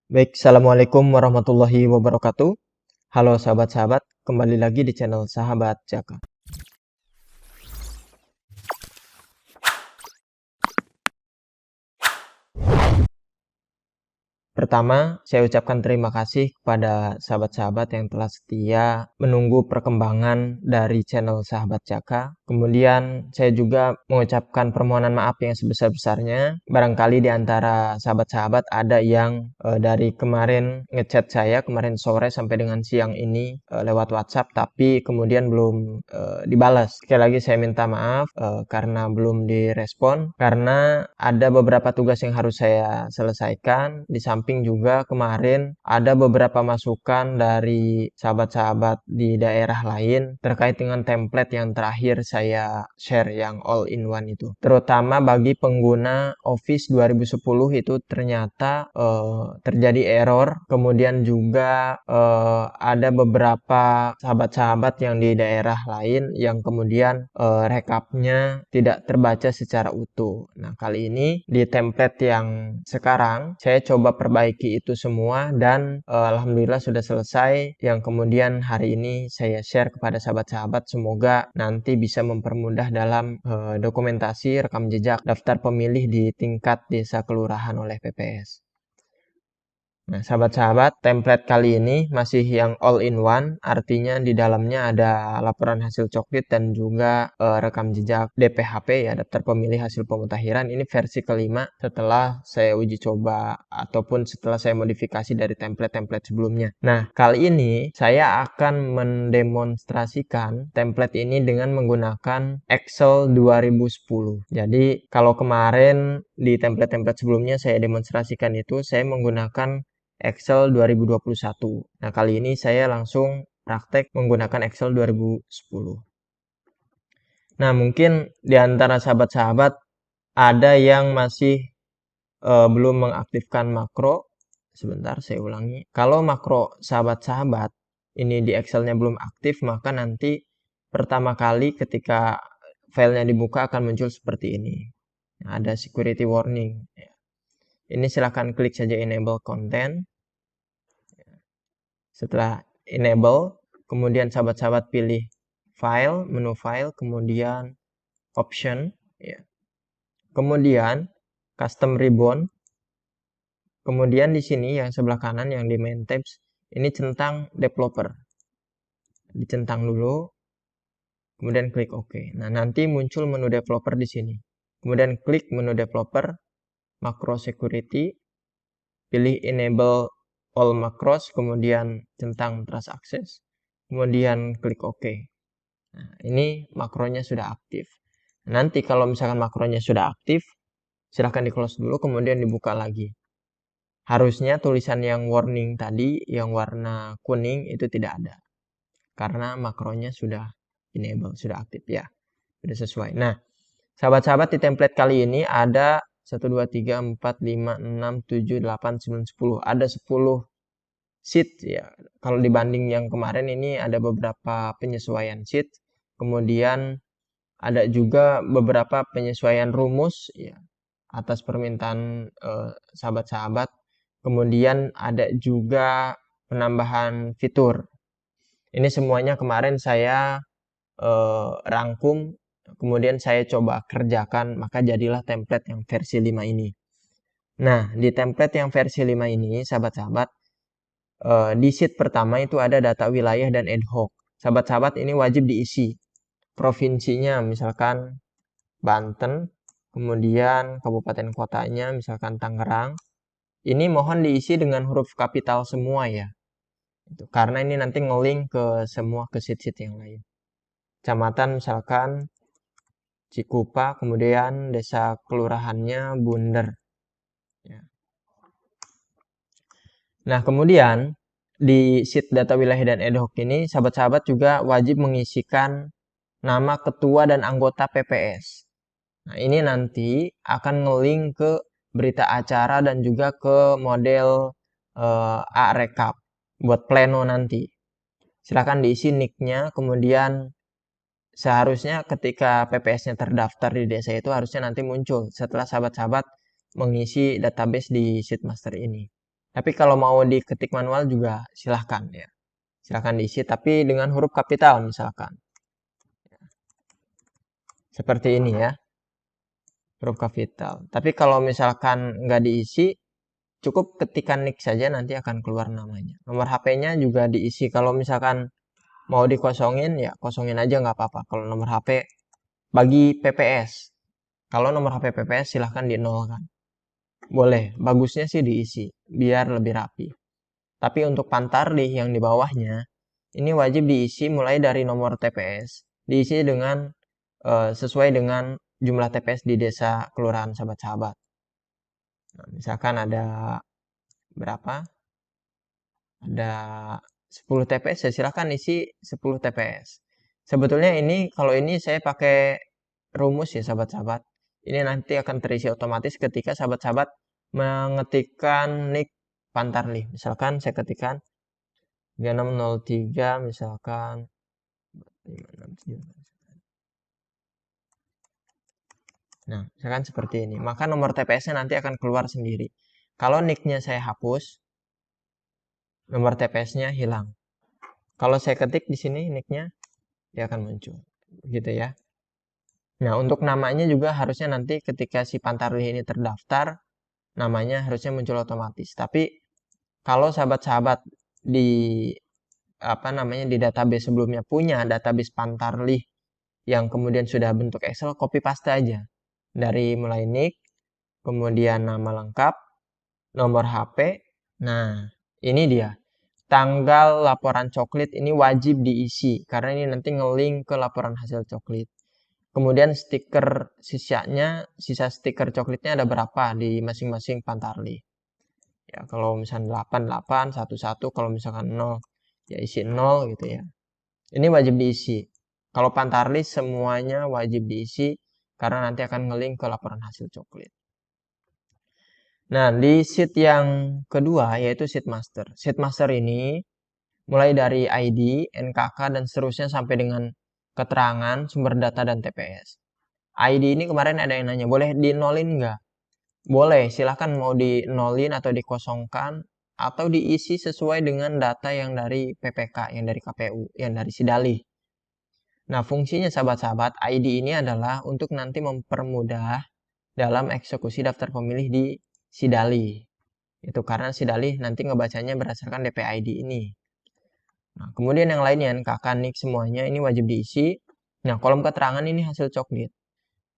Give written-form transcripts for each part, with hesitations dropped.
Baik, Assalamualaikum warahmatullahi wabarakatuh. Halo sahabat-sahabat, kembali lagi di channel Sahabat Jaka. Pertama, saya ucapkan terima kasih kepada sahabat-sahabat yang telah setia menunggu perkembangan dari channel Sahabat Jaka. Kemudian, saya juga mengucapkan permohonan maaf yang sebesar-besarnya. Barangkali di antara sahabat-sahabat ada yang dari kemarin ngechat saya, kemarin sore sampai dengan siang ini lewat WhatsApp, tapi kemudian belum dibalas. Sekali lagi saya minta maaf karena belum direspon, karena ada beberapa tugas yang harus saya selesaikan. Di samping juga kemarin ada beberapa masukan dari sahabat-sahabat di daerah lain terkait dengan template yang terakhir saya share yang all-in-one itu. Terutama bagi pengguna Office 2010 itu ternyata terjadi error. Kemudian juga ada beberapa sahabat-sahabat yang di daerah lain yang kemudian rekapnya tidak terbaca secara utuh. Nah, kali ini di template yang sekarang saya coba perbaiki itu semua dan alhamdulillah sudah selesai, yang kemudian hari ini saya share kepada sahabat-sahabat, semoga nanti bisa mempermudah dalam dokumentasi rekam jejak daftar pemilih di tingkat desa kelurahan oleh PPS. Nah, sahabat-sahabat, template kali ini masih yang all-in-one, artinya di dalamnya ada laporan hasil coklit dan juga rekam jejak DPHP, ya, daftar pemilih hasil pemutakhiran. Ini versi kelima setelah saya uji coba ataupun setelah saya modifikasi dari template-template sebelumnya. Nah, kali ini saya akan mendemonstrasikan template ini dengan menggunakan Excel 2010. Jadi, kalau kemarin di template-template sebelumnya saya demonstrasikan itu, saya menggunakan Excel 2021. Nah, kali ini saya langsung praktek menggunakan Excel 2010. Nah, mungkin di antara sahabat-sahabat ada yang masih belum mengaktifkan makro. Sebentar, saya ulangi. Kalau makro sahabat-sahabat ini di Excel-nya belum aktif, maka nanti pertama kali ketika filenya dibuka akan muncul seperti ini. Nah, ada security warning. Ini silahkan klik saja enable content. Setelah enable, kemudian sahabat-sahabat pilih file, menu file, kemudian option, ya. Kemudian custom ribbon. Kemudian di sini yang sebelah kanan yang di main tabs ini centang developer. Dicentang dulu, kemudian klik OK. Nah, nanti muncul menu developer di sini. Kemudian klik menu developer, macro security, pilih enable all macros, kemudian centang trust access, kemudian klik OK. Nah, ini makronya sudah aktif. Nanti kalau misalkan makronya sudah aktif, silahkan di close dulu, kemudian dibuka lagi. Harusnya tulisan yang warning tadi, yang warna kuning itu tidak ada. Karena makronya sudah enable, sudah aktif, ya. Sudah sesuai. Nah, sahabat-sahabat, di template kali ini ada 1, 2, 3, 4, 5, 6, 7, 8, 9, 10. Ada 10 sheet, ya. Kalau dibanding yang kemarin ini ada beberapa penyesuaian sheet. Kemudian ada juga beberapa penyesuaian rumus, ya, atas permintaan sahabat-sahabat. Kemudian ada juga penambahan fitur. Ini semuanya kemarin saya rangkum, kemudian saya coba kerjakan, maka jadilah template yang versi 5 ini. Nah, di template yang versi 5 ini, sahabat-sahabat, di sheet pertama itu ada data wilayah dan ad hoc. Sahabat-sahabat, ini wajib diisi. Provinsinya misalkan Banten, kemudian kabupaten kotanya misalkan Tangerang. Ini mohon diisi dengan huruf kapital semua, ya. Karena ini nanti nge-link ke semua ke sheet-sheet yang lain. Kecamatan misalkan Cikupa, kemudian desa kelurahannya Bunder. Ya. Nah, kemudian di sheet data wilayah dan ad hoc ini, sahabat-sahabat juga wajib mengisikan nama ketua dan anggota PPS. Nah, ini nanti akan nge-link ke berita acara dan juga ke model A-Rekap buat pleno nanti. Silakan diisi nick-nya, kemudian seharusnya ketika PPS-nya terdaftar di desa itu harusnya nanti muncul setelah sahabat-sahabat mengisi database di sheet master ini. Tapi kalau mau diketik manual juga silahkan ya. Silahkan diisi tapi dengan huruf kapital misalkan. Seperti ini ya, huruf kapital. Tapi kalau misalkan nggak diisi, cukup ketikkan nick saja nanti akan keluar namanya. Nomor HP-nya juga diisi. Kalau misalkan mau dikosongin ya kosongin aja nggak apa-apa. Kalau nomor HP bagi PPS. Kalau nomor HP PPS silahkan dinolkan. Boleh, bagusnya sih diisi biar lebih rapi. Tapi untuk Pantarlih yang di bawahnya ini wajib diisi mulai dari nomor TPS. Diisi dengan sesuai dengan jumlah TPS di desa kelurahan sahabat-sahabat. Nah, misalkan ada berapa? Ada 10 TPS ya silahkan isi 10 TPS. Sebetulnya ini kalau ini saya pakai rumus ya sahabat-sahabat. Ini nanti akan terisi otomatis ketika sahabat-sahabat mengetikkan nick Pantarlih. Misalkan saya ketikkan 3603 misalkan 567. Nah, misalkan seperti ini. Maka nomor TPS-nya nanti akan keluar sendiri. Kalau nick-nya saya hapus, nomor TPS-nya hilang. Kalau saya ketik di sini nick-nya, dia akan muncul. Gitu ya. Nah, untuk namanya juga harusnya nanti ketika si Pantarlih ini terdaftar, namanya harusnya muncul otomatis. Tapi kalau sahabat-sahabat di di database sebelumnya punya database Pantarlih yang kemudian sudah bentuk Excel, copy paste aja. Dari mulai nick, kemudian nama lengkap, nomor HP. Nah, ini dia. Tanggal laporan coklit ini wajib diisi karena ini nanti ngelink ke laporan hasil coklit. Kemudian stiker sisa stiker coklitnya ada berapa di masing-masing Pantarlih. Ya, kalau misalkan 8, 8, 1, 1, kalau misalkan 0, ya isi 0 gitu ya. Ini wajib diisi. Kalau Pantarlih semuanya wajib diisi karena nanti akan ngelink ke laporan hasil coklit. Nah, di sheet yang kedua yaitu sheet master. Sheet master ini mulai dari ID, NKK, dan seterusnya sampai dengan keterangan, sumber data, dan TPS. ID ini kemarin ada yang nanya, boleh dinolin nggak? Boleh, silahkan mau dinolin atau dikosongkan, atau diisi sesuai dengan data yang dari PPK, yang dari KPU, yang dari Sidalih. Nah, fungsinya sahabat-sahabat, ID ini adalah untuk nanti mempermudah dalam eksekusi daftar pemilih di Sidalih. Itu karena Sidalih nanti ngebacanya berdasarkan DPID ini. Nah, kemudian yang lainnya, kakak, nik, semuanya ini wajib diisi. Nah, kolom keterangan ini hasil coklit.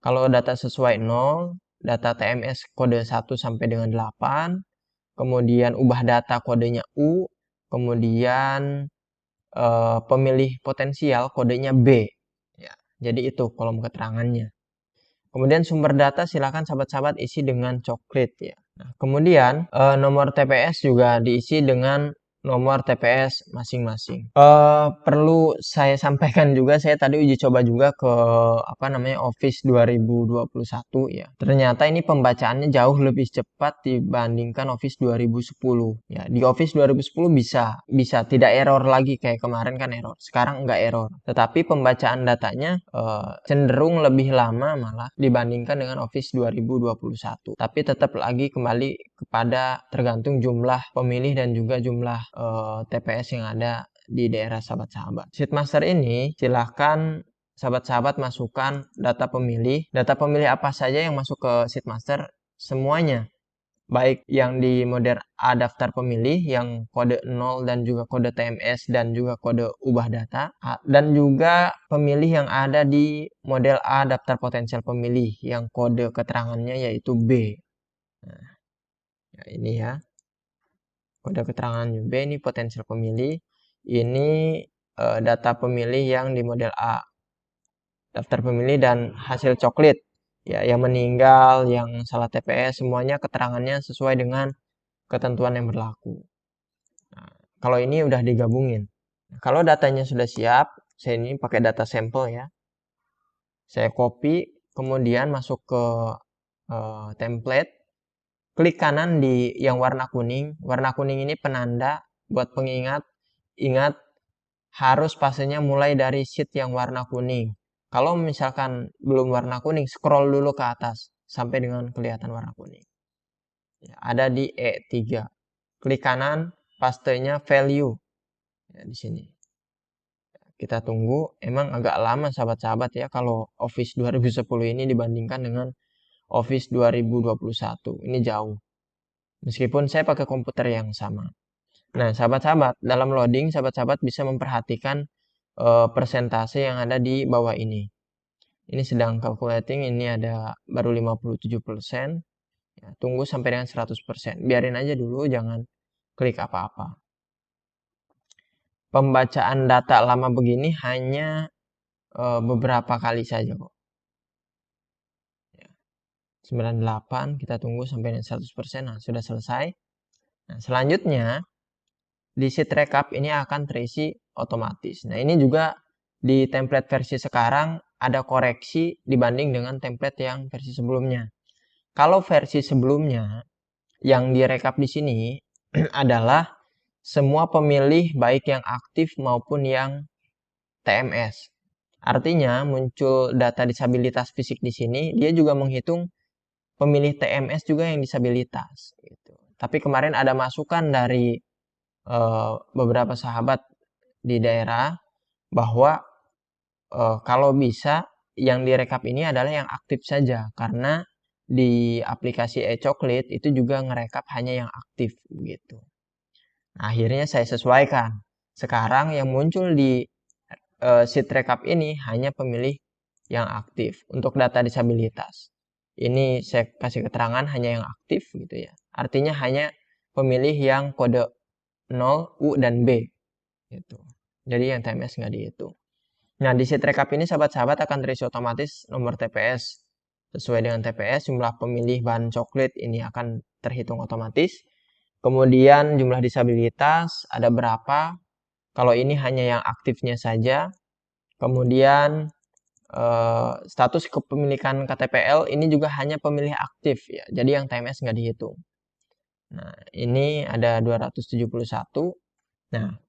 Kalau data sesuai 0, data TMS kode 1 sampai dengan 8, kemudian ubah data kodenya U, kemudian pemilih potensial kodenya B. Ya, jadi itu kolom keterangannya. Kemudian sumber data silakan sahabat-sahabat isi dengan coklit ya. Nah, kemudian nomor TPS juga diisi dengan nomor TPS masing-masing. Perlu saya sampaikan juga, saya tadi uji coba juga ke Office 2021 ya. Ternyata ini pembacaannya jauh lebih cepat dibandingkan Office 2010 ya. Di Office 2010 bisa tidak error lagi kayak kemarin kan error. Sekarang enggak error. Tetapi pembacaan datanya cenderung lebih lama malah dibandingkan dengan Office 2021. Tapi tetap lagi kembali kepada tergantung jumlah pemilih dan juga jumlah TPS yang ada di daerah sahabat-sahabat. Sheetmaster ini silahkan sahabat-sahabat masukkan data pemilih. Data pemilih apa saja yang masuk ke Sheetmaster? Semuanya. Baik yang di model A daftar pemilih yang kode 0 dan juga kode TMS dan juga kode ubah data. Dan juga pemilih yang ada di model A daftar potensial pemilih yang kode keterangannya yaitu B. Nah, ya ini ya. Kode keterangannya B ini potensial pemilih. Ini data pemilih yang di model A. Daftar pemilih dan hasil coklit. Ya, yang meninggal, yang salah TPS, semuanya keterangannya sesuai dengan ketentuan yang berlaku. Nah, kalau ini udah digabungin. Nah, kalau datanya sudah siap, saya ini pakai data sampel ya. Saya copy, kemudian masuk ke template. Klik kanan di yang warna kuning. Warna kuning ini penanda buat pengingat. Ingat, harus fasenya mulai dari sheet yang warna kuning. Kalau misalkan belum warna kuning, scroll dulu ke atas sampai dengan kelihatan warna kuning. Ya, ada di E3. klik kanan, pastenya value. Ya, di sini. Kita tunggu, emang agak lama sahabat-sahabat ya kalau Office 2010 ini dibandingkan dengan Office 2021. Ini jauh. Meskipun saya pakai komputer yang sama. Nah, sahabat-sahabat, dalam loading, sahabat-sahabat bisa memperhatikan persentase yang ada di bawah ini. Ini sedang calculating, ini ada baru 57%. Ya, tunggu sampai dengan 100%. Biarin aja dulu, jangan klik apa-apa. Pembacaan data lama begini hanya beberapa kali saja kok. 98, kita tunggu sampai dengan 100%. Nah, sudah selesai. Nah, selanjutnya, di sheet recap ini akan terisi otomatis. Nah, ini juga di template versi sekarang ada koreksi dibanding dengan template yang versi sebelumnya. Kalau versi sebelumnya yang direkap di sini adalah semua pemilih baik yang aktif maupun yang TMS. Artinya muncul data disabilitas fisik di sini, dia juga menghitung pemilih TMS juga yang disabilitas. Gitu. Tapi kemarin ada masukan dari beberapa sahabat di daerah bahwa kalau bisa yang direkap ini adalah yang aktif saja karena di aplikasi e-coklit itu juga ngerekap hanya yang aktif gitu. Nah, akhirnya saya sesuaikan. Sekarang yang muncul di sheet rekap ini hanya pemilih yang aktif untuk data disabilitas. Ini saya kasih keterangan hanya yang aktif gitu ya. Artinya hanya pemilih yang kode 0, U, dan B. Gitu. Jadi yang TMS nggak dihitung. Nah, di sheet rekap ini sahabat-sahabat akan terisi otomatis nomor TPS. Sesuai dengan TPS, jumlah pemilih bahan coklat ini akan terhitung otomatis. Kemudian jumlah disabilitas ada berapa. Kalau ini hanya yang aktifnya saja. Kemudian status kepemilikan KTPL ini juga hanya pemilih aktif ya. Jadi yang TMS nggak dihitung. Nah, ini ada 271. Nah,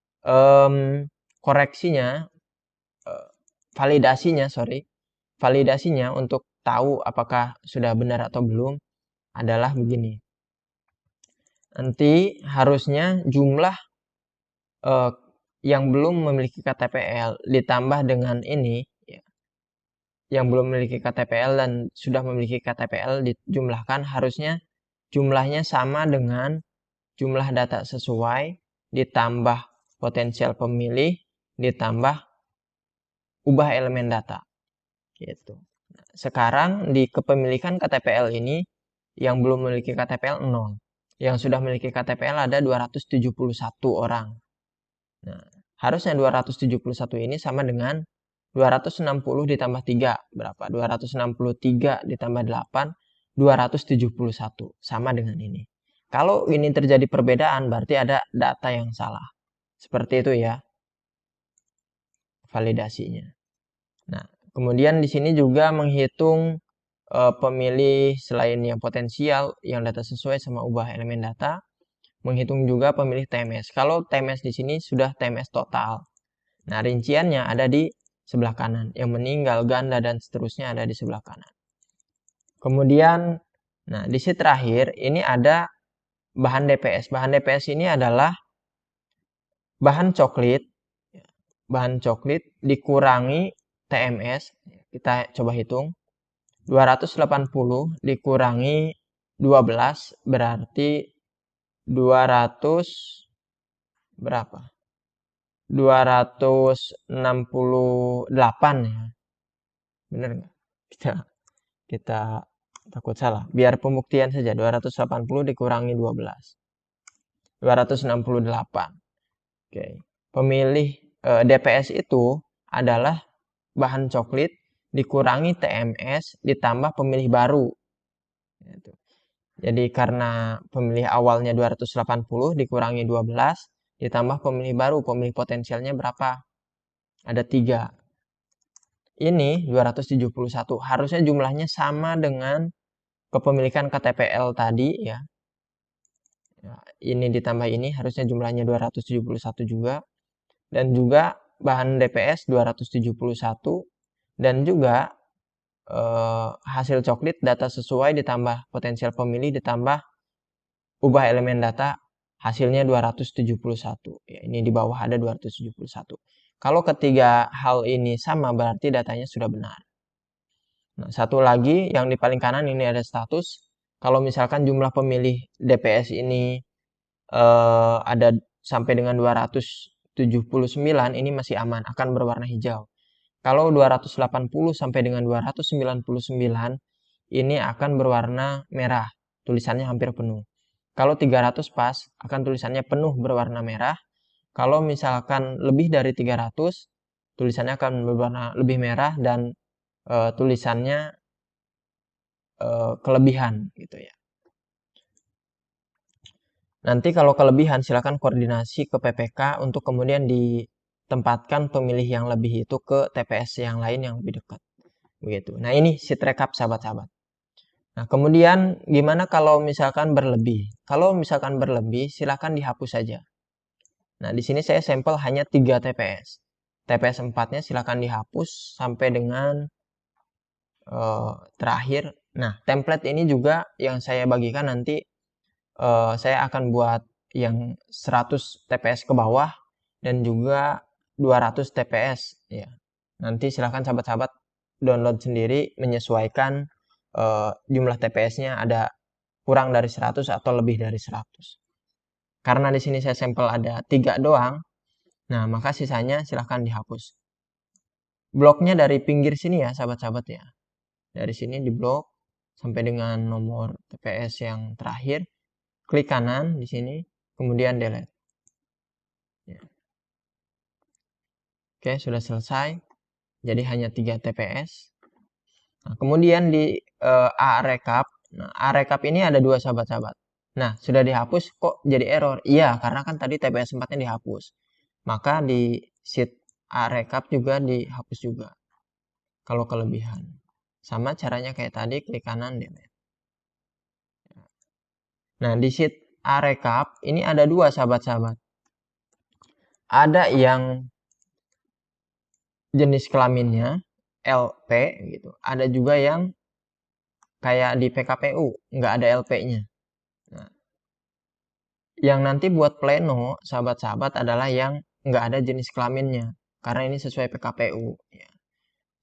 koreksinya, validasinya untuk tahu apakah sudah benar atau belum adalah begini. Nanti harusnya jumlah yang belum memiliki KTPL ditambah dengan ini, ya, yang belum memiliki KTPL dan sudah memiliki KTPL dijumlahkan, harusnya jumlahnya sama dengan jumlah data sesuai ditambah potensial pemilih ditambah ubah elemen data gitu. Sekarang di kepemilikan KTPL ini yang belum memiliki KTPL 0. Yang sudah memiliki KTPL ada 271 orang. Nah, harusnya 271 ini sama dengan 260 ditambah 3 berapa? 263 ditambah 8 271 sama dengan ini. Kalau ini terjadi perbedaan berarti ada data yang salah. Seperti itu ya validasinya. Nah, kemudian di sini juga menghitung pemilih selain yang potensial yang data sesuai sama ubah elemen data, menghitung juga pemilih TMS. Kalau TMS di sini sudah TMS total. Nah, rinciannya ada di sebelah kanan. Yang meninggal, ganda, dan seterusnya ada di sebelah kanan. Kemudian, nah di sini terakhir, ini ada bahan DPS. Bahan DPS ini adalah bahan coklat. Bahan coklat dikurangi TMS. Kita coba hitung. 280 dikurangi 12 berarti 200 berapa? 268 ya. Bener nggak? Kita takut salah. Biar pembuktian saja 280 dikurangi 12. 268. Oke. Pemilih DPS itu adalah bahan coklat dikurangi TMS ditambah pemilih baru. Jadi karena pemilih awalnya 280 dikurangi 12 ditambah pemilih baru, pemilih potensialnya berapa? Ada 3. Ini 271. Harusnya jumlahnya sama dengan kepemilikan KTPL tadi ya. Ini ditambah ini harusnya jumlahnya 271 juga. Dan juga bahan DPS 271 dan juga hasil coklat data sesuai ditambah potensial pemilih ditambah ubah elemen data hasilnya 271. Ya, ini di bawah ada 271. Kalau ketiga hal ini sama berarti datanya sudah benar. Nah, satu lagi yang di paling kanan ini ada status. Kalau misalkan jumlah pemilih DPS ini ada sampai dengan 279, ini masih aman, akan berwarna hijau. Kalau 280 sampai dengan 299, ini akan berwarna merah, tulisannya hampir penuh. Kalau 300 pas, akan tulisannya penuh berwarna merah. Kalau misalkan lebih dari 300, tulisannya akan berwarna lebih merah dan tulisannya kelebihan gitu ya. Nanti kalau kelebihan silakan koordinasi ke PPK untuk kemudian ditempatkan pemilih yang lebih itu ke TPS yang lain yang lebih dekat. Begitu. Nah, ini sheet recap sahabat-sahabat. Nah, kemudian gimana kalau misalkan berlebih? Kalau misalkan berlebih, silakan dihapus saja. Nah, di sini saya sampel hanya 3 TPS. TPS 4-nya silakan dihapus sampai dengan terakhir. Nah, template ini juga yang saya bagikan nanti saya akan buat yang 100 TPS ke bawah dan juga 200 TPS ya. Nanti silahkan sahabat-sahabat download sendiri menyesuaikan jumlah TPS-nya ada kurang dari 100 atau lebih dari 100. Karena di sini saya sampel ada 3 doang, nah maka sisanya silahkan dihapus. Bloknya dari pinggir sini ya sahabat-sahabat ya. Dari sini di blok sampai dengan nomor TPS yang terakhir. Klik kanan di sini, kemudian delete. Ya. Oke, sudah selesai. Jadi hanya 3 TPS. Nah, kemudian di A-Recap. Nah, A-Recap ini ada 2 sahabat-sahabat. Nah, sudah dihapus kok jadi error? Iya, karena kan tadi TPS 4-nya dihapus. Maka di sheet A-Recap juga dihapus juga. Kalau kelebihan. Sama caranya kayak tadi, klik kanan delete. Nah, di sheet A-Recap ini ada 2 sahabat-sahabat. Ada yang jenis kelaminnya LP gitu. Ada juga yang kayak di PKPU nggak ada LP-nya. Nah, yang nanti buat pleno sahabat-sahabat adalah yang nggak ada jenis kelaminnya karena ini sesuai PKPU. Ya.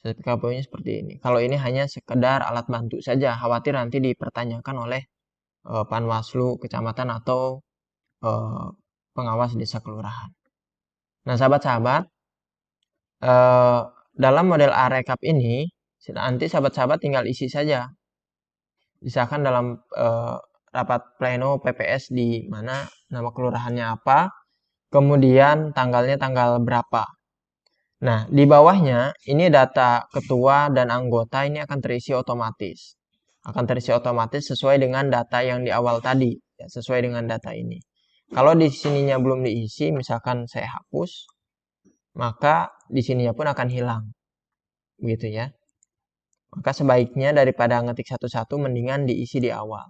Sesuai PKPU-nya seperti ini. Kalau ini hanya sekedar alat bantu saja, khawatir nanti dipertanyakan oleh Panwaslu kecamatan atau pengawas desa kelurahan. Nah, sahabat-sahabat, dalam model A-Recap ini nanti sahabat-sahabat tinggal isi saja. Misalkan dalam rapat pleno PPS di mana nama kelurahannya apa, kemudian tanggalnya tanggal berapa. Nah, di bawahnya ini data ketua dan anggota ini akan terisi otomatis. Akan terisi otomatis sesuai dengan data yang di awal tadi, ya, sesuai dengan data ini. Kalau di sininya belum diisi, misalkan saya hapus, maka di sininya pun akan hilang. Begitu ya. Maka sebaiknya daripada ngetik satu-satu mendingan diisi di awal.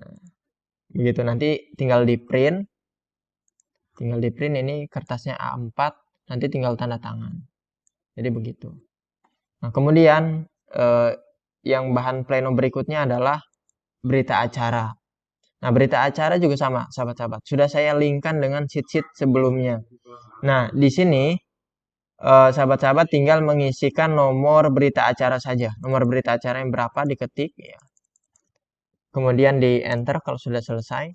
Nah, begitu nanti tinggal di print. Tinggal di print ini kertasnya A4, nanti tinggal tanda tangan. Jadi begitu. Nah, kemudian yang bahan pleno berikutnya adalah berita acara. Nah, berita acara juga sama, sahabat-sahabat. Sudah saya linkkan dengan sheet-sheet sebelumnya. Nah, di sini sahabat-sahabat tinggal mengisikan nomor berita acara saja. Nomor berita acara yang berapa diketik ya. Kemudian di enter kalau sudah selesai.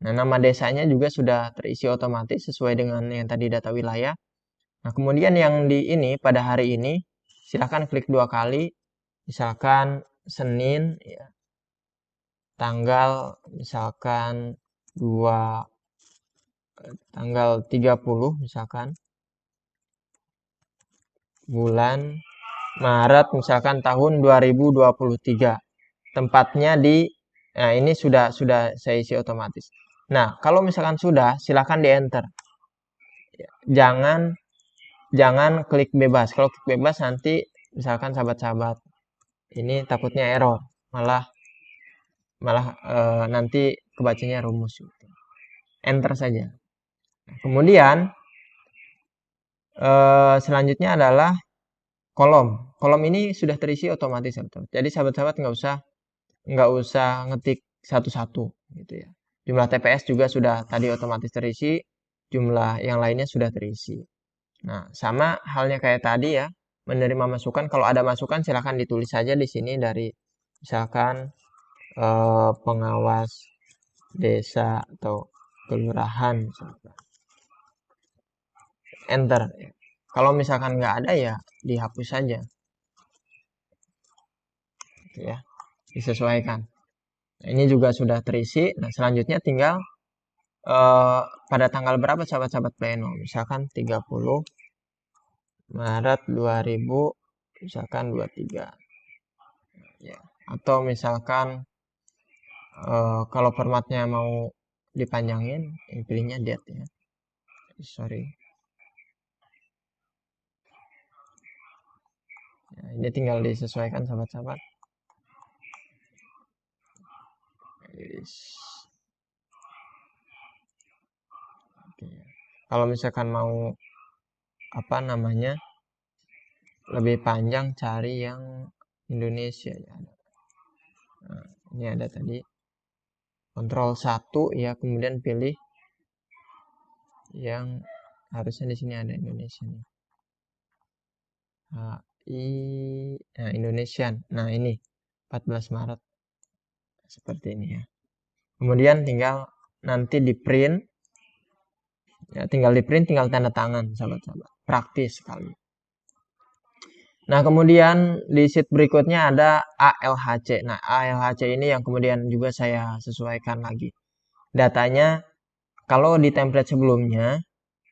Nah, nama desanya juga sudah terisi otomatis sesuai dengan yang tadi data wilayah. Nah, kemudian yang di ini pada hari ini silahkan klik 2 kali. Misalkan Senin ya. Tanggal misalkan tanggal 30 misalkan. Bulan Maret misalkan tahun 2023. Tempatnya di nah ini sudah saya isi otomatis. Nah, kalau misalkan sudah, silakan di enter. Jangan klik bebas. Kalau klik bebas nanti misalkan sahabat-sahabat ini takutnya error, malah nanti kebacanya rumus. Enter saja. Kemudian selanjutnya adalah kolom. Kolom ini sudah terisi otomatis. Jadi sahabat-sahabat nggak usah ngetik satu-satu gitu ya. Jumlah TPS juga sudah tadi otomatis terisi, jumlah yang lainnya sudah terisi. Nah, sama halnya kayak tadi ya, menerima masukan. Kalau ada masukan silahkan ditulis saja di sini dari misalkan pengawas desa atau kelurahan misalkan. Enter. Kalau misalkan nggak ada ya dihapus saja. Gitu ya, disesuaikan. Nah, ini juga sudah terisi. Nah, selanjutnya tinggal pada tanggal berapa sahabat-sahabat pleno. Misalkan 30 Maret 2000 misalkan 23 ya. Atau misalkan kalau formatnya mau dipanjangin, pilihnya date ya. Sorry. Ya, ini tinggal disesuaikan sahabat-sahabat. Oke. Kalau misalkan mau apa namanya lebih panjang, cari yang Indonesia ya. Nah, ini ada tadi Ctrl 1 ya, kemudian pilih yang harusnya di sini ada Indonesia nih. Nah, Indonesian. Nah, ini 14 Maret. Seperti ini ya. Kemudian tinggal nanti di print. Ya, tinggal di print, tinggal tanda tangan, sahabat-sahabat. Praktis sekali. Nah, kemudian di sheet berikutnya ada ALHC. Nah, ALHC ini yang kemudian juga saya sesuaikan lagi. Datanya, kalau di template sebelumnya,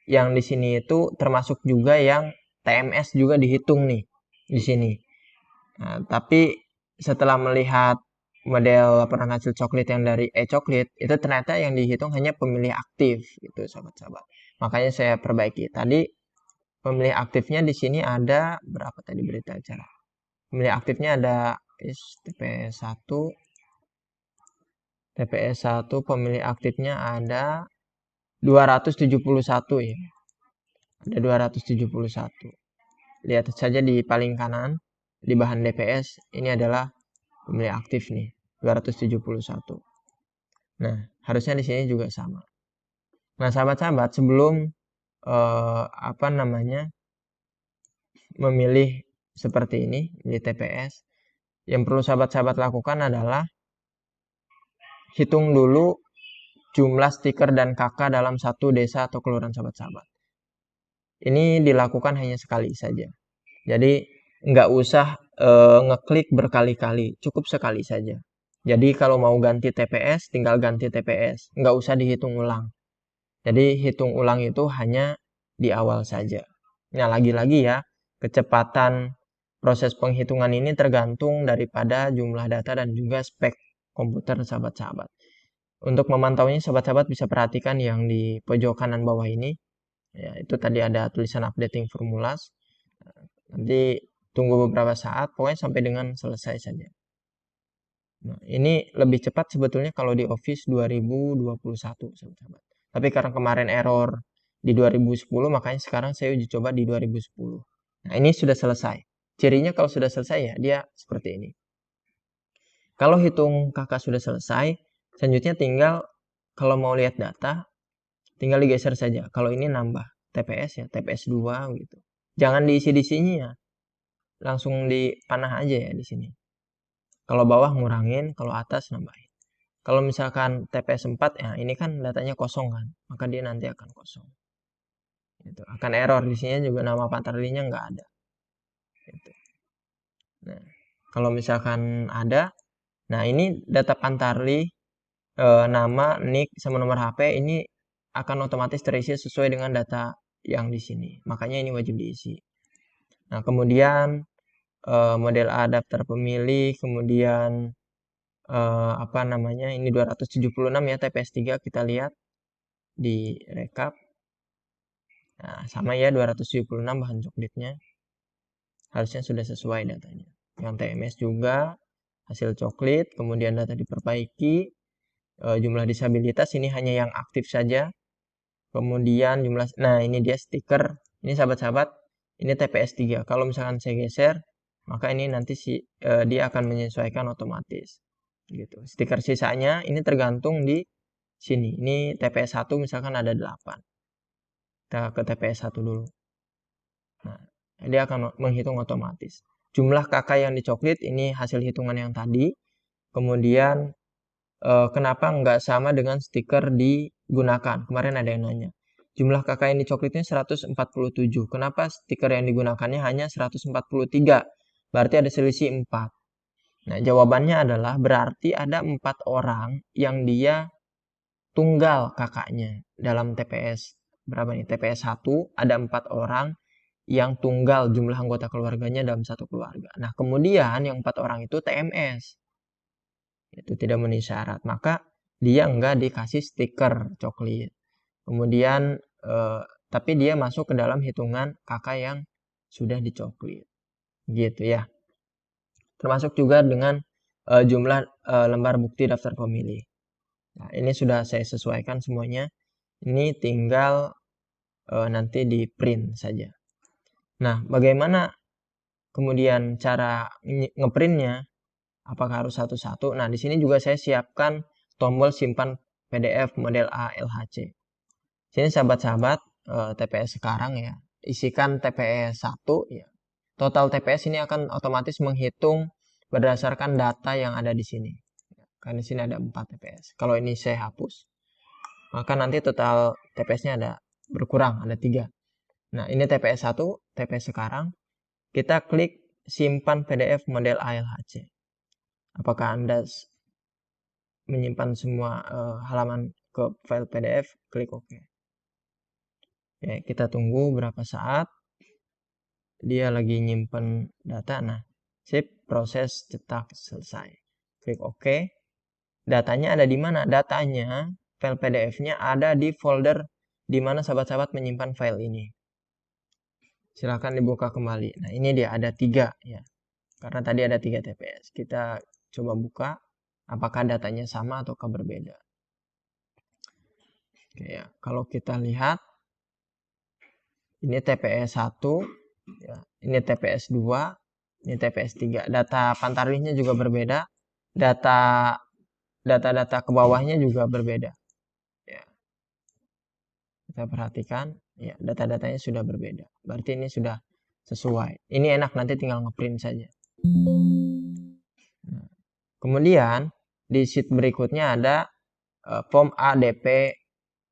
yang di sini itu termasuk juga yang TMS juga dihitung nih, di sini. Nah, tapi setelah melihat model laporan hasil coklit yang dari e-coklit, itu ternyata yang dihitung hanya pemilih aktif gitu sahabat-sahabat. Makanya saya perbaiki. Tadi pemilih aktifnya di sini ada berapa tadi berita acara? Pemilih aktifnya ada TPS 1 pemilih aktifnya ada 271 ya. Ada 271. Lihat saja di paling kanan di bahan DPS ini adalah pemilih aktif nih, 271. Nah, harusnya di sini juga sama. Nah, sahabat-sahabat, sebelum apa namanya memilih seperti ini di TPS, yang perlu sahabat-sahabat lakukan adalah hitung dulu jumlah stiker dan KK dalam satu desa atau kelurahan sahabat-sahabat. Ini dilakukan hanya sekali saja. Jadi nggak usah ngeklik berkali-kali, cukup sekali saja. Jadi kalau mau ganti TPS, tinggal ganti TPS, nggak usah dihitung ulang. Jadi hitung ulang itu hanya di awal saja. Nah, lagi-lagi ya, kecepatan proses penghitungan ini tergantung daripada jumlah data dan juga spek komputer sahabat-sahabat. Untuk memantaunya, sahabat-sahabat bisa perhatikan yang di pojok kanan bawah ini. Ya, itu tadi ada tulisan updating formulas. Nanti tunggu beberapa saat, pokoknya sampai dengan selesai saja. Nah, ini lebih cepat sebetulnya kalau di Office 2021, sahabat-sahabat. Tapi karena kemarin error di 2010, makanya sekarang saya uji coba di 2010. Nah, ini sudah selesai. Cirinya kalau sudah selesai ya, dia seperti ini. Kalau hitung kakak sudah selesai, selanjutnya tinggal kalau mau lihat data, tinggal digeser saja. Kalau ini nambah TPS ya, TPS 2 gitu. Jangan diisi di sini ya. Langsung dipanah aja ya di sini. Kalau bawah ngurangin, kalau atas nambahin. Kalau misalkan TPS 4 ya ini kan datanya kosong kan, maka dia nanti akan kosong. Gitu. Akan error di sini juga nama pantarlinya nggak ada. Gitu. Nah, kalau misalkan ada, nah ini data pantarli nama, nick, sama nomor HP ini akan otomatis terisi sesuai dengan data yang di sini. Makanya ini wajib diisi. Nah, kemudian model adapter pemilih, kemudian apa namanya, ini 276 ya TPS 3 kita lihat di rekap. Nah, sama ya 276 bahan coklitnya. Harusnya sudah sesuai datanya. Yang TMS juga hasil coklit, kemudian data diperbaiki. Jumlah disabilitas ini hanya yang aktif saja. Kemudian jumlah, nah ini dia stiker. Ini sahabat-sahabat, ini TPS 3. Kalau misalkan saya geser, maka ini nanti dia akan menyesuaikan otomatis. Gitu. Stiker sisanya ini tergantung di sini. Ini TPS 1 misalkan ada 8. Kita ke TPS 1 dulu. Nah, dia akan menghitung otomatis. Jumlah kakak yang dicoklit ini hasil hitungan yang tadi. Kemudian kenapa nggak sama dengan stiker digunakan? Kemarin ada yang nanya. Jumlah kakak yang dicoklitnya 147. Kenapa stiker yang digunakannya hanya 143? Berarti ada selisih 4. Nah, jawabannya adalah berarti ada 4 orang yang dia tunggal kakaknya. Dalam TPS berapa nih? TPS 1 ada 4 orang yang tunggal jumlah anggota keluarganya dalam satu keluarga. Nah, kemudian yang 4 orang itu TMS. Itu tidak memenuhi syarat. Maka dia enggak dikasih stiker coklit. Kemudian tapi dia masuk ke dalam hitungan kakak yang sudah dicoklit. Gitu ya. Termasuk juga dengan jumlah lembar bukti daftar pemilih. Nah, ini sudah saya sesuaikan semuanya. Ini tinggal nanti di print saja. Nah, bagaimana kemudian cara ngeprintnya? Apakah harus satu-satu? Nah, di sini juga saya siapkan tombol simpan PDF model A LHC. Sini sahabat-sahabat TPS sekarang ya, isikan TPS 1 ya. Total TPS ini akan otomatis menghitung berdasarkan data yang ada di sini. Karena di sini ada 4 TPS. Kalau ini saya hapus, maka nanti total TPS-nya ada berkurang, ada 3. Nah, ini TPS 1, TPS sekarang. Kita klik simpan PDF model ALHC. Apakah Anda menyimpan semua halaman ke file PDF? Klik OK. Ya, kita tunggu berapa saat. Dia lagi nyimpen data. Nah, sip, proses cetak selesai. Klik OK. Datanya ada di mana? Datanya, file PDF-nya ada di folder di mana sahabat-sahabat menyimpan file ini. Silahkan dibuka kembali. Nah, ini dia ada 3 ya. Karena tadi ada 3 TPS. Kita coba buka apakah datanya sama ataukah berbeda. Oke ya, kalau kita lihat ini TPS 1 ya, ini TPS 2, ini TPS 3. Data pantarlihnya juga berbeda. Data ke bawahnya juga berbeda. Ya. Kita perhatikan, ya, data-datanya sudah berbeda. Berarti ini sudah sesuai. Ini enak, nanti tinggal ngeprint saja. Nah, kemudian di sheet berikutnya ada form ADP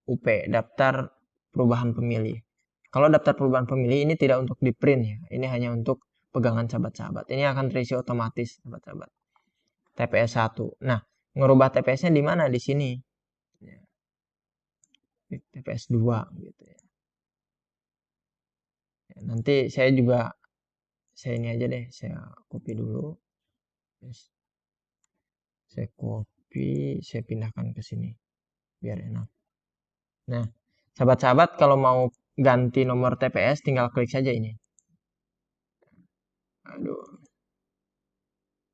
UP, daftar perubahan pemilih. Kalau daftar perubahan pemilih ini tidak untuk di print ya, ini hanya untuk pegangan sahabat-sahabat. Ini akan terisi otomatis sahabat-sahabat. TPS 1. Nah, ngerubah TPS-nya di mana? Di sini. TPS 2 gitu ya. Nanti saya ini aja deh, saya copy dulu. Saya copy, saya pindahkan ke sini biar enak. Nah, sahabat-sahabat kalau mau ganti nomor TPS tinggal klik saja ini. Aduh.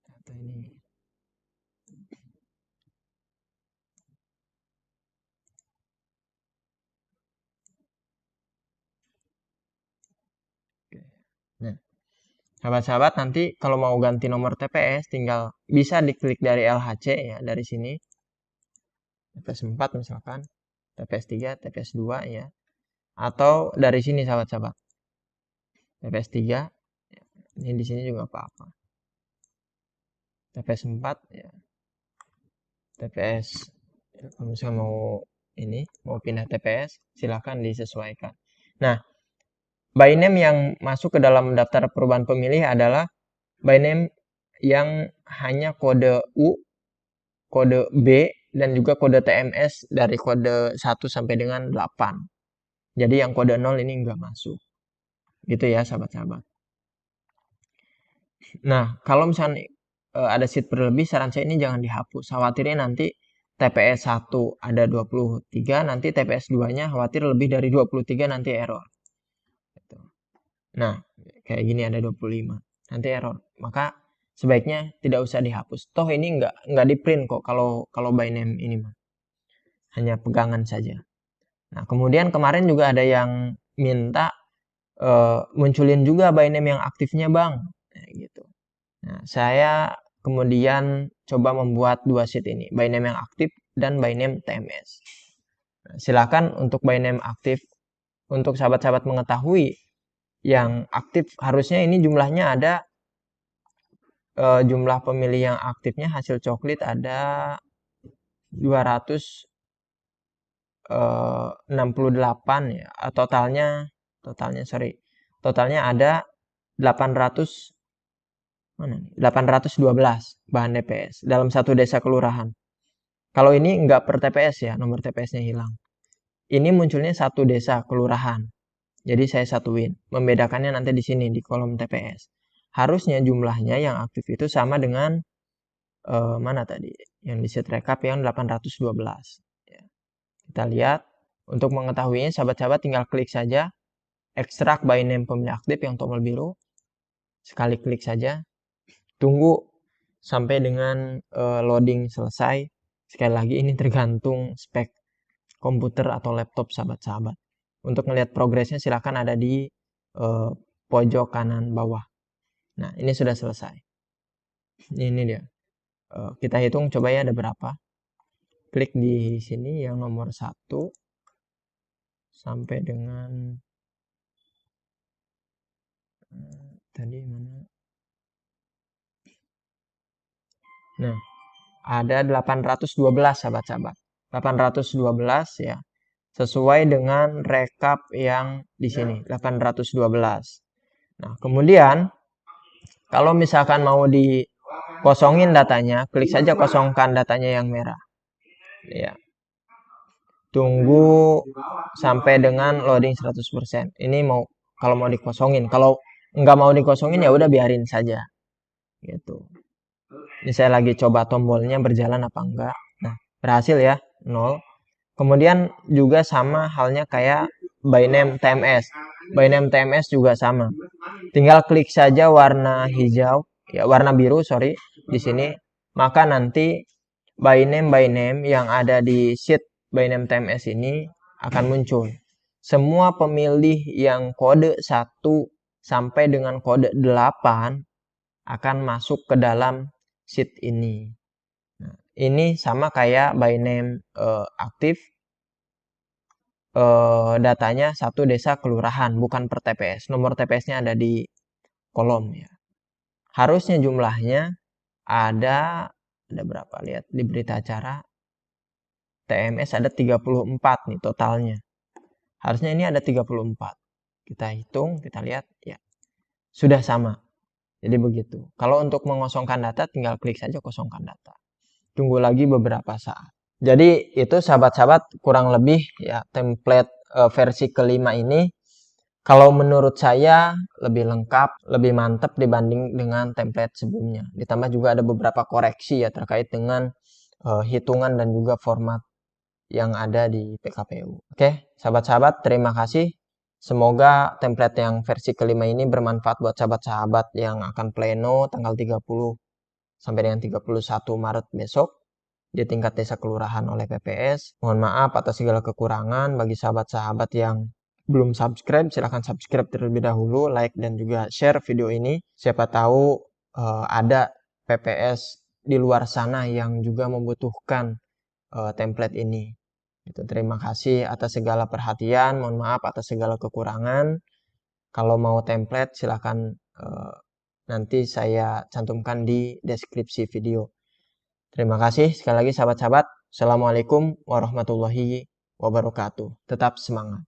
Data ini. Nah, sahabat-sahabat nanti kalau mau ganti nomor TPS tinggal bisa diklik dari LHC ya, dari sini. TPS 4 misalkan, TPS 3, TPS 2 ya. Atau dari sini sahabat-sahabat. TPS 3, ya. Ini di sini juga apa-apa. TPS 4 ya. TPS ya, kalau misalnya mau pindah TPS silahkan disesuaikan. Nah, byname yang masuk ke dalam daftar perubahan pemilih adalah byname yang hanya kode U, kode B, dan juga kode TMS dari kode 1 sampai dengan 8. Jadi yang kode 0 ini enggak masuk. Gitu ya sahabat-sahabat. Nah, kalau misalnya ada sheet berlebih, saran saya ini jangan dihapus. Khawatirnya nanti TPS 1 ada 23, nanti TPS 2-nya khawatir lebih dari 23 nanti error. Nah, kayak gini ada 25, nanti error. Maka sebaiknya tidak usah dihapus. Toh ini enggak di print kok kalau byname ini mah. Hanya pegangan saja. Nah, kemudian kemarin juga ada yang minta munculin juga byname yang aktifnya, Bang. Nah, gitu. Nah, saya kemudian coba membuat 2 sheet ini. Byname yang aktif dan by name TMS. Nah, silakan untuk by name aktif. Untuk sahabat-sahabat mengetahui yang aktif, harusnya ini jumlahnya ada, jumlah pemilih yang aktifnya hasil coklit ada 268 ya. Totalnya ada 812 bahan TPS dalam satu desa kelurahan. Kalau ini nggak per TPS ya, nomor TPS-nya hilang. Ini munculnya satu desa kelurahan. Jadi saya satuin. Membedakannya nanti di sini di kolom TPS. Harusnya jumlahnya yang aktif itu sama dengan mana tadi? Yang di sheet rekap yang 812. Ya. Kita lihat. Untuk mengetahuinya, sahabat-sahabat tinggal klik saja ekstrak by name pemilih aktif yang tombol biru. Sekali klik saja. Tunggu sampai dengan loading selesai. Sekali lagi ini tergantung spek komputer atau laptop sahabat-sahabat. Untuk melihat progresnya silahkan ada di pojok kanan bawah. Nah, ini sudah selesai. Ini dia. Kita hitung coba ya ada berapa. Klik di sini yang nomor 1 sampai dengan tadi mana? Nah, ada 812 sahabat-sahabat. 812 ya. Sesuai dengan rekap yang di sini 812. Nah, kemudian kalau misalkan mau dikosongin datanya, klik saja kosongkan datanya yang merah. Ya. Tunggu sampai dengan loading 100%. Ini kalau mau dikosongin. Kalau nggak mau dikosongin ya udah biarin saja. Gitu. Ini saya lagi coba tombolnya berjalan apa enggak. Nah, berhasil ya, 0. Kemudian juga sama halnya kayak by name TMS. By name TMS juga sama. Tinggal klik saja warna hijau, ya warna biru, sorry, di sini. Maka nanti by name yang ada di sheet by name TMS ini akan muncul. Semua pemilih yang kode 1 sampai dengan kode 8 akan masuk ke dalam sheet ini. Nah, ini sama kayak by name aktif. Datanya satu desa kelurahan, bukan per TPS. Nomor TPS-nya ada di kolom ya. Harusnya jumlahnya ada berapa? Lihat di berita acara. TMS ada 34 nih totalnya. Harusnya ini ada 34. Kita hitung, kita lihat ya. Sudah sama. Jadi begitu. Kalau untuk mengosongkan data tinggal klik saja kosongkan data. Tunggu lagi beberapa saat. Jadi itu sahabat-sahabat kurang lebih ya template versi kelima ini kalau menurut saya lebih lengkap, lebih mantap dibanding dengan template sebelumnya. Ditambah juga ada beberapa koreksi ya terkait dengan hitungan dan juga format yang ada di PKPU. Oke, sahabat-sahabat terima kasih. Semoga template yang versi kelima ini bermanfaat buat sahabat-sahabat yang akan pleno tanggal 30 sampai dengan 31 Maret besok di tingkat desa kelurahan oleh PPS. Mohon maaf atas segala kekurangan. Bagi sahabat-sahabat yang belum subscribe, silahkan subscribe terlebih dahulu, like dan juga share video ini. Siapa tahu ada PPS di luar sana yang juga membutuhkan template ini. Itu. Terima kasih atas segala perhatian. Mohon maaf atas segala kekurangan. Kalau mau template silahkan nanti saya cantumkan di deskripsi video. Terima kasih sekali lagi sahabat-sahabat. Assalamualaikum warahmatullahi wabarakatuh. Tetap semangat.